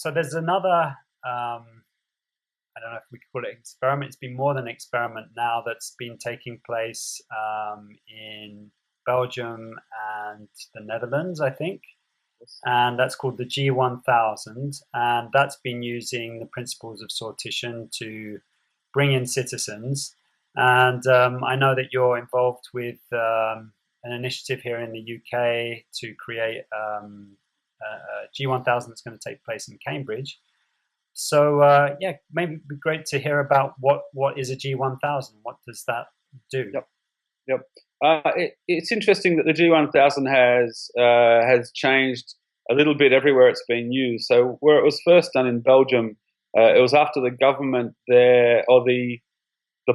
so there's another. I don't know if we could call it experiment. It's been more than an experiment now that's been taking place in Belgium and the Netherlands, I think. And that's called the G1000. And that's been using the principles of sortition to bring in citizens. And I know that you're involved with an initiative here in the UK to create a G1000 that's going to take place in Cambridge. So yeah, maybe it'd be great to hear about what is a G1000. What does that do? Yep. It's interesting that the G1000 has changed a little bit everywhere it's been used. So where it was first done in Belgium, it was after the government there, or the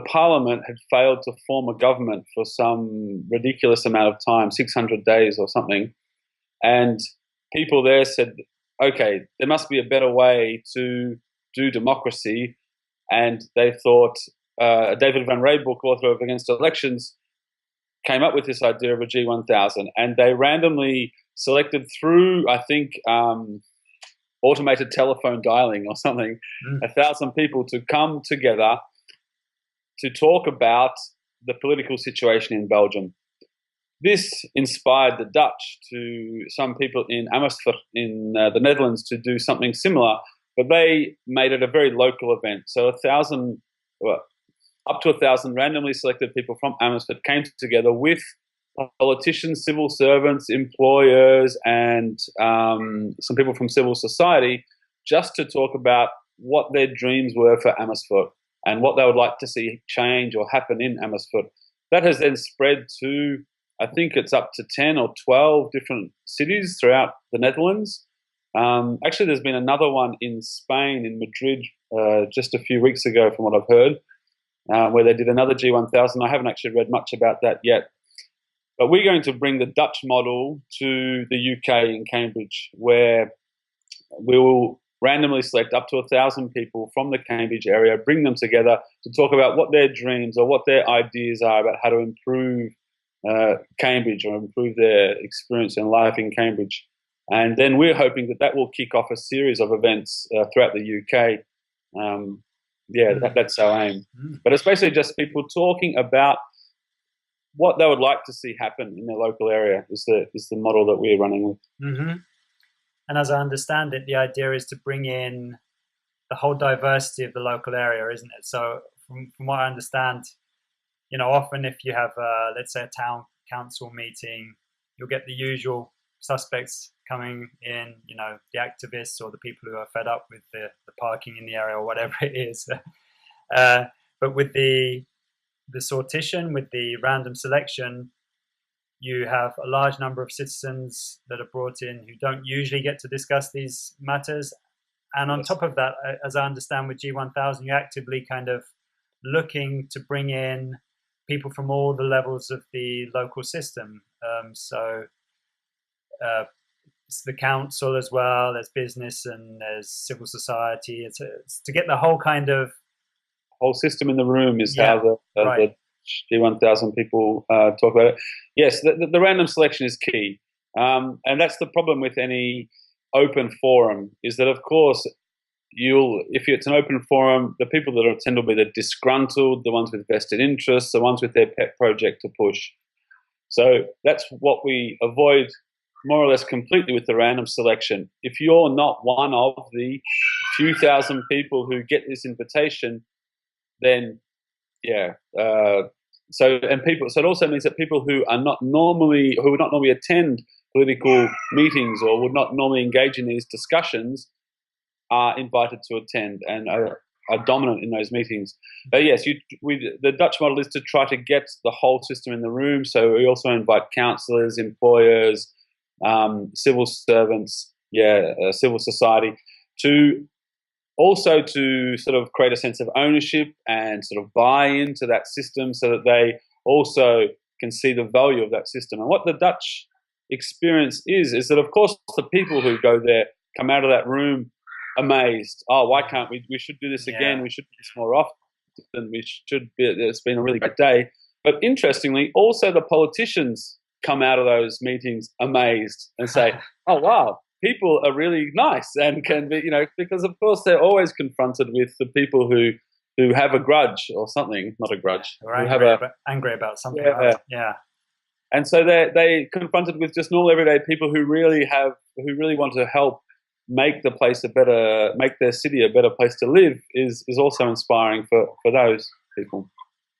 parliament had failed to form a government for some ridiculous amount of time, 600 days or something, and people there said, okay, there must be a better way to do democracy. And they thought, David van Riebeeck, author of Against Elections, came up with this idea of a G1000. And they randomly selected through, I think, automated telephone dialing or something, 1,000 people to come together to talk about the political situation in Belgium. This inspired the Dutch, to some people in Amersfoort in the Netherlands, to do something similar, but they made it a very local event. So up to 1,000 randomly selected people from Amersfoort came together with politicians, civil servants, employers, and some people from civil society, just to talk about what their dreams were for Amersfoort and what they would like to see change or happen in Amersfoort. That has then spread to, I think it's up to 10 or 12 different cities throughout the Netherlands. Actually, there's been another one in Spain, in Madrid, just a few weeks ago, from what I've heard, where they did another G1000. I haven't actually read much about that yet. But we're going to bring the Dutch model to the UK in Cambridge, where we will randomly select up to 1,000 people from the Cambridge area, bring them together to talk about what their dreams or what their ideas are about how to improve Cambridge or improve their experience in life in Cambridge. And then we're hoping that will kick off a series of events throughout the UK. That's our aim. But it's basically just people talking about what they would like to see happen in their local area is the model that we're running with. Mm-hmm. And as I understand it, the idea is to bring in the whole diversity of the local area, isn't it? So from what I understand, often if you have, let's say, a town council meeting, you'll get the usual suspects coming in, the activists or the people who are fed up with the parking in the area or whatever it is. But with the sortition, with the random selection, you have a large number of citizens that are brought in who don't usually get to discuss these matters. And on top of that, as I understand with G1000, you're actively kind of looking to bring in people from all the levels of the local system. So it's the council as well, there's business and there's civil society. It's to get the whole kind of whole system in the room is how the G1000 people talk about it. Yes, the random selection is key. And that's the problem with any open forum, is that, of course, if it's an open forum, the people that attend will be the disgruntled, the ones with vested interests, the ones with their pet project to push. So that's what we avoid more or less completely with the random selection. If you're not one of the few thousand people who get this invitation, then so it also means that people who would not normally attend political meetings or would not normally engage in these discussions are invited to attend and are dominant in those meetings. But yes, the Dutch model is to try to get the whole system in the room. So we also invite councillors, employers, civil servants, civil society, to sort of create a sense of ownership and sort of buy into that system so that they also can see the value of that system. And what the Dutch experience is that, of course, the people who go there come out of that room amazed. Oh, why can't we? We should do this again. We should do this more often. It's been a really great day. But interestingly, also the politicians come out of those meetings amazed and say, oh, wow, people are really nice and can be, because of course they're always confronted with the people who have a grudge or something, not a grudge, Or who angry about something. Yeah. Yeah. And so they confronted with just normal everyday people who really want to help make their city a better place to live is also inspiring for those people.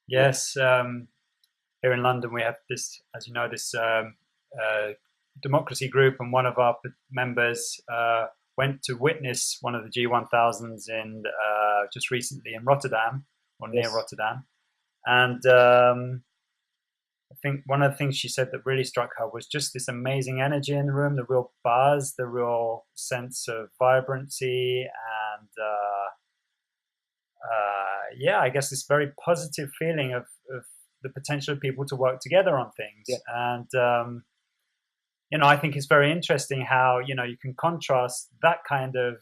Yes. Here in London, we have this, as you know, this democracy group, and one of our members went to witness one of the G1000s in just recently in Rotterdam, or near Rotterdam. And I think one of the things she said that really struck her was just this amazing energy in the room, the real buzz, the real sense of vibrancy, and I guess this very positive feeling of the potential of people to work together on things. Yeah. And I think it's very interesting how you can contrast that kind of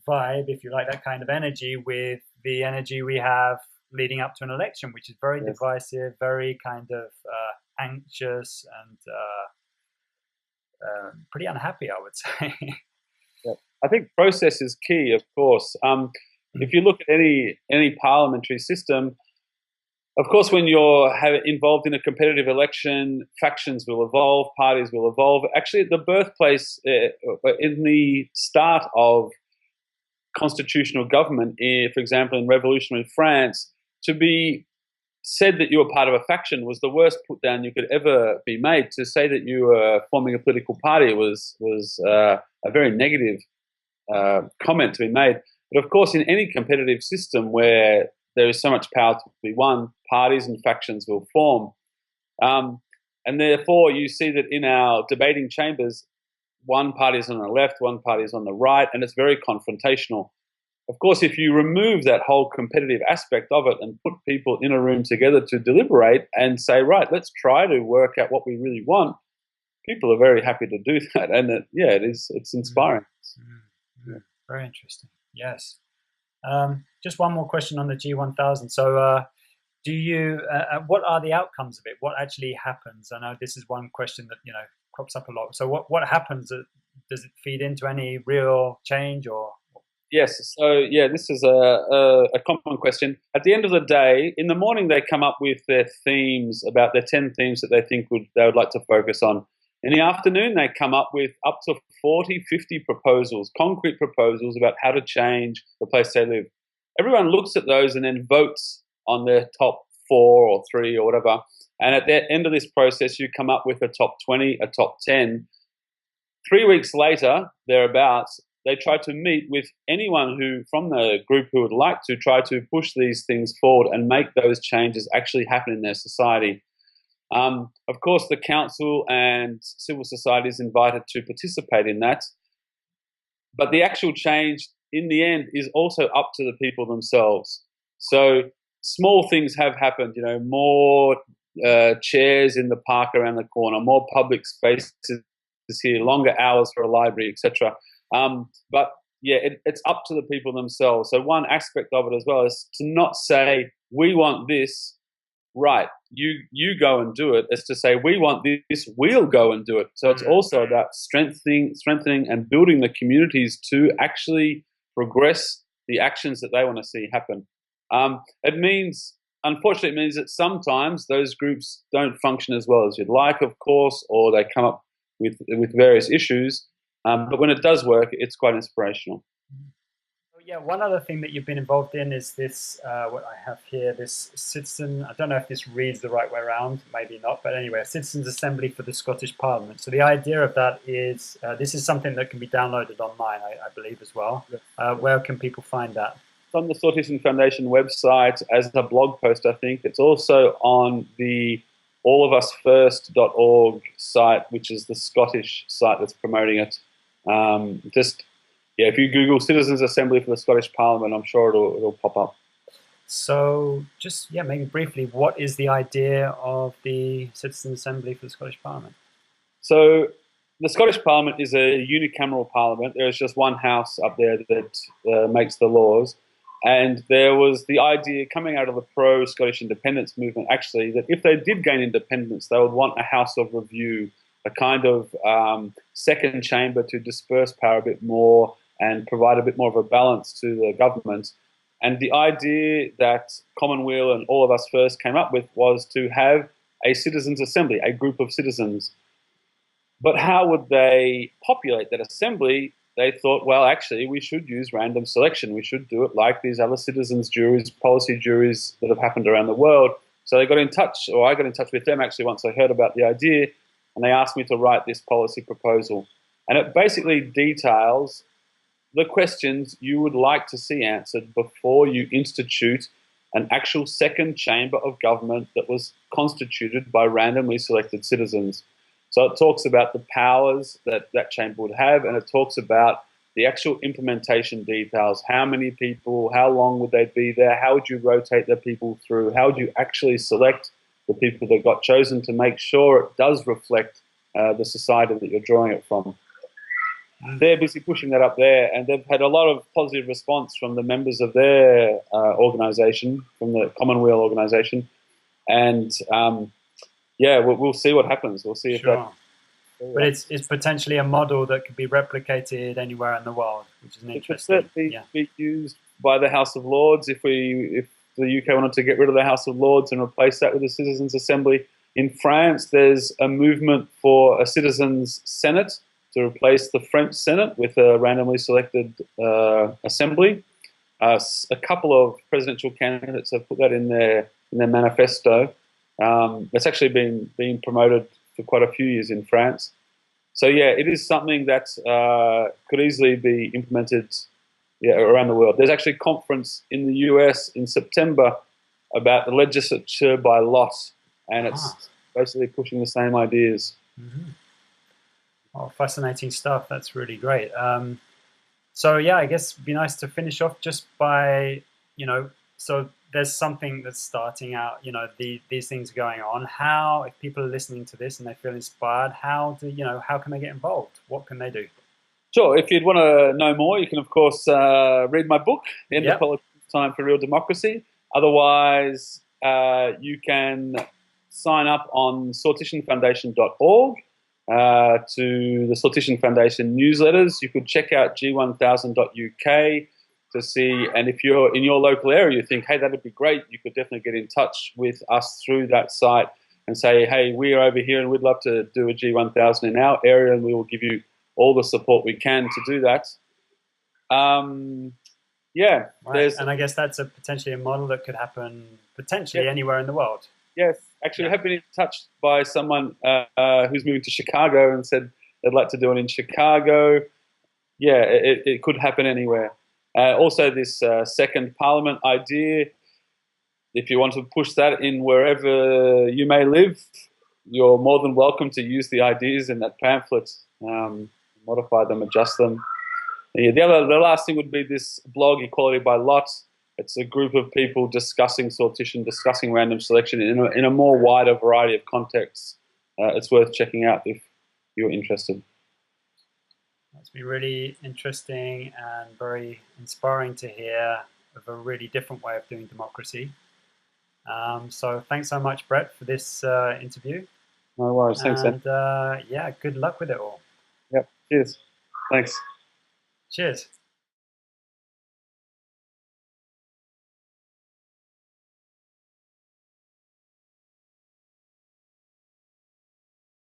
vibe, if you like, that kind of energy, with the energy we have leading up to an election, which is very divisive, very kind of anxious, and pretty unhappy, I would say. Yeah. I think process is key, of course. If you look at any parliamentary system, of course, when you're involved in a competitive election, factions will evolve, parties will evolve. Actually, at the birthplace, in the start of constitutional government, for example, in revolutionary France, to be said that you were part of a faction was the worst put down you could ever be made. To say that you were forming a political party was a very negative comment to be made. But of course, in any competitive system where there is so much power to be won, parties and factions will form. And therefore, you see that in our debating chambers, one party is on the left, one party is on the right, and it's very confrontational. Of course, if you remove that whole competitive aspect of it and put people in a room together to deliberate and say, right, let's try to work out what we really want, people are very happy to do that. And it's inspiring. Mm-hmm. Very interesting. Yes. Just one more question on the G1000. So do you, what are the outcomes of it? What actually happens? I know this is one question that, crops up a lot. So what happens? Does it feed into any real change or? Yes. So, this is a common question. At the end of the day, in the morning, they come up with their themes, about their 10 themes that they think they would like to focus on. In the afternoon, they come up with up to 40, 50 proposals, concrete proposals about how to change the place they live. Everyone looks at those and then votes on their top 4 or 3 or whatever. And at the end of this process, you come up with a top 20, a top 10. 3 weeks later, thereabouts, they try to meet with anyone from the group who would like to try to push these things forward and make those changes actually happen in their society. Of course, the council and civil society is invited to participate in that. But the actual change, in the end, is also up to the people themselves. So small things have happened, more chairs in the park around the corner, more public spaces here, longer hours for a library, etc. But it's up to the people themselves. So one aspect of it as well is to not say, we want this, right, you go and do it. It's to say, we want this, we'll go and do it. So it's also about strengthening and building the communities to actually progress the actions that they want to see happen. Unfortunately, it means that sometimes those groups don't function as well as you'd like, of course, or they come up with various issues. But when it does work, it's quite inspirational. Yeah, one other thing that you've been involved in is this, what I have here, this citizen, I don't know if this reads the right way around, maybe not, but anyway, a Citizens' Assembly for the Scottish Parliament. So the idea of that is, this is something that can be downloaded online, I believe, as well. Where can people find that? It's on the Sortition Foundation website as a blog post, I think. It's also on the allofusfirst.org site, which is the Scottish site that's promoting it. If you Google Citizens' Assembly for the Scottish Parliament, I'm sure it'll pop up. So just, maybe briefly, what is the idea of the Citizens' Assembly for the Scottish Parliament? So the Scottish Parliament is a unicameral parliament. There is just one house up there that makes the laws. And there was the idea coming out of the pro-Scottish independence movement, actually, that if they did gain independence, they would want a house of review, a kind of second chamber to disperse power a bit more and provide a bit more of a balance to the government. And the idea that Commonweal and all of us first came up with was to have a citizens' assembly, a group of citizens. But how would they populate that assembly? They thought, well, actually, we should use random selection. We should do it like these other citizens' juries, policy juries that have happened around the world. So they got in touch, or I got in touch with them actually once I heard about the idea, and they asked me to write this policy proposal. And it basically details the questions you would like to see answered before you institute an actual second chamber of government that was constituted by randomly selected citizens. So it talks about the powers that that chamber would have, and it talks about the actual implementation details. How many people, how long would they be there, how would you rotate the people through, how would you actually select the people that got chosen to make sure it does reflect the society that you're drawing it from. They're busy pushing that up there, and they've had a lot of positive response from the members of their organisation, from the Commonweal organisation, and yeah, we'll see what happens. We'll see if sure. But it's potentially a model that could be replicated anywhere in the world, which is an interesting. It could certainly be used by the House of Lords if the UK wanted to get rid of the House of Lords and replace that with a Citizens' Assembly. In France, there's a movement for a Citizens' Senate to replace the French Senate with a randomly selected assembly. A couple of presidential candidates have put that in their manifesto. It's actually been being promoted for quite a few years in France. So yeah, it is something that could easily be implemented around the world. There's actually a conference in the US in September about the legislature by lot, and it's basically pushing the same ideas. Mm-hmm. Oh, fascinating stuff. That's really great. So yeah, I guess it'd be nice to finish off just by, so there's something that's starting out, these things are going on. How, if people are listening to this and they feel inspired, how can they get involved? What can they do? Sure. If you'd want to know more, you can, of course, read my book, End of Politics, Time for Real Democracy. Otherwise, you can sign up on sortitionfoundation.org to the Sortition Foundation newsletters. You could check out G1000.uk to see, and if you're in your local area, you think, hey, that'd be great, you could definitely get in touch with us through that site and say, hey, we're over here and we'd love to do a G1000 in our area, and we will give you all the support we can to do that. Yeah. Right. And I guess that's potentially a model that could happen potentially anywhere in the world. Yes. Actually, I have been in touch by someone who's moving to Chicago and said they'd like to do it in Chicago. Yeah, it could happen anywhere. Also, this second parliament idea, if you want to push that in wherever you may live, you're more than welcome to use the ideas in that pamphlet, modify them, adjust them. Yeah, the last thing would be this blog, Equality by Lot. It's a group of people discussing sortition, discussing random selection in a more wider variety of contexts. It's worth checking out if you're interested. It's been really interesting and very inspiring to hear of a really different way of doing democracy. So thanks so much, Brett, for this interview. No worries. Thanks, and yeah, good luck with it all. Yep. Cheers. Thanks. Cheers.